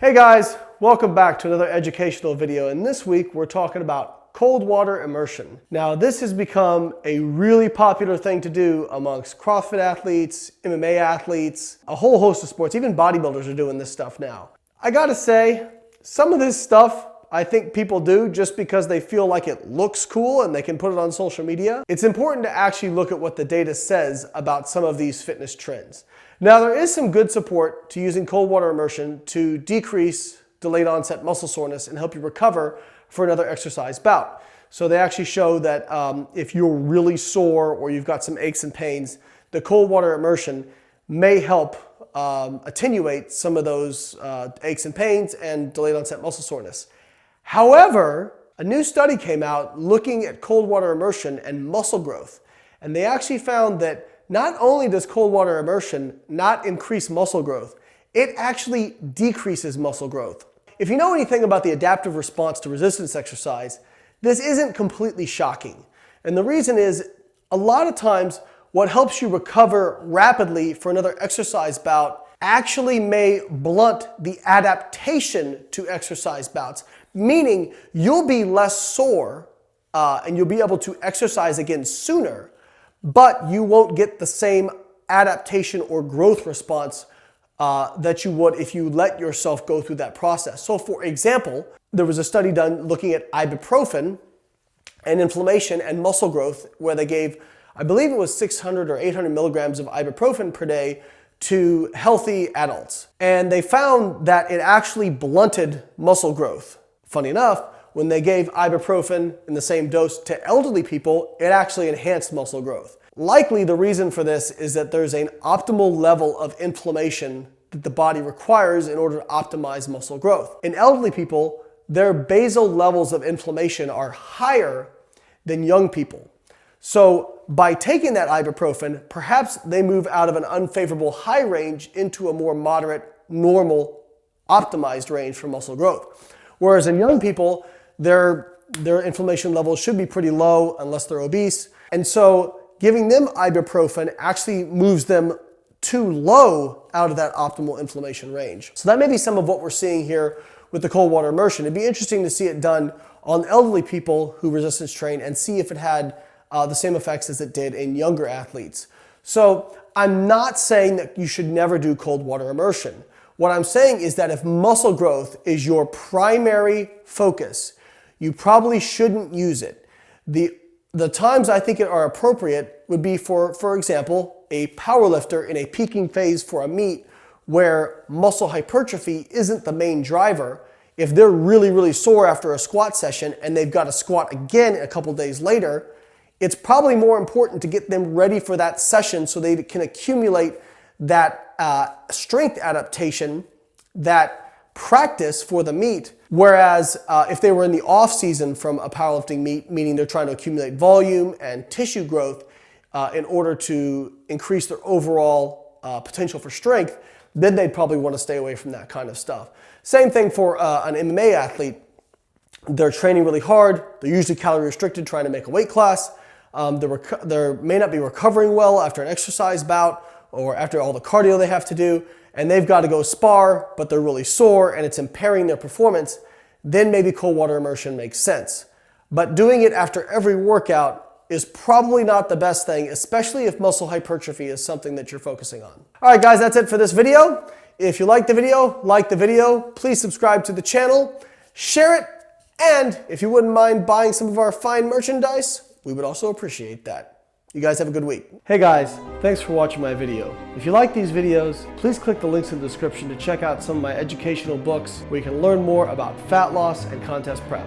Hey guys, welcome back to another educational video, and this week we're talking about cold water immersion. Now this has become a really popular thing to do amongst CrossFit athletes, MMA athletes, a whole host of sports. Even bodybuilders are doing this stuff now. I gotta say, some of this stuff I think people do just because they feel like it looks cool and they can put it on social media. It's important to actually look at what the data says about some of these fitness trends. Now, there is some good support to using cold water immersion to decrease delayed onset muscle soreness and help you recover for another exercise bout. So they actually show that if you're really sore or you've got some aches and pains, the cold water immersion may help attenuate some of those aches and pains and delayed onset muscle soreness. However, a new study came out looking at cold water immersion and muscle growth, and they actually found that not only does cold water immersion not increase muscle growth, it actually decreases muscle growth. If you know anything about the adaptive response to resistance exercise, this isn't completely shocking. And the reason is, a lot of times what helps you recover rapidly for another exercise bout actually may blunt the adaptation to exercise bouts, meaning you'll be less sore and you'll be able to exercise again sooner, but you won't get the same adaptation or growth response that you would if you let yourself go through that process. So for example, there was a study done looking at ibuprofen and inflammation and muscle growth where they gave, I believe it was 600 or 800 milligrams of ibuprofen per day to healthy adults. And they found that it actually blunted muscle growth. Funny enough, when they gave ibuprofen in the same dose to elderly people, it actually enhanced muscle growth. Likely the reason for this is that there's an optimal level of inflammation that the body requires in order to optimize muscle growth. In elderly people, their basal levels of inflammation are higher than young people. So by taking that ibuprofen, perhaps they move out of an unfavorable high range into a more moderate, normal, optimized range for muscle growth. Whereas in young people, their inflammation levels should be pretty low unless they're obese. And so giving them ibuprofen actually moves them too low out of that optimal inflammation range. So that may be some of what we're seeing here with the cold water immersion. It'd be interesting to see it done on elderly people who resistance train and see if it had the same effects as it did in younger athletes. So I'm not saying that you should never do cold water immersion. What I'm saying is that if muscle growth is your primary focus, you probably shouldn't use it. The times I think it are appropriate would be for example, a powerlifter in a peaking phase for a meet where muscle hypertrophy isn't the main driver. If they're really, really sore after a squat session and they've got to squat again a couple days later, it's probably more important to get them ready for that session so they can accumulate that strength adaptation, that practice for the meet. Whereas if they were in the off season from a powerlifting meet, meaning they're trying to accumulate volume and tissue growth in order to increase their overall potential for strength, then they'd probably want to stay away from that kind of stuff. Same thing for an MMA athlete. They're training really hard. They're usually calorie restricted, trying to make a weight class. They may not be recovering well after an exercise bout or after all the cardio they have to do, and they've got to go spar, but they're really sore and it's impairing their performance. Then maybe cold water immersion makes sense. But doing it after every workout is probably not the best thing, especially if muscle hypertrophy is something that you're focusing on. All right, guys, that's it for this video. If you like the video, please subscribe to the channel, share it, and if you wouldn't mind buying some of our fine merchandise, we would also appreciate that. You guys have a good week. Hey guys, thanks for watching my video. If you like these videos, please click the links in the description to check out some of my educational books where you can learn more about fat loss and contest prep.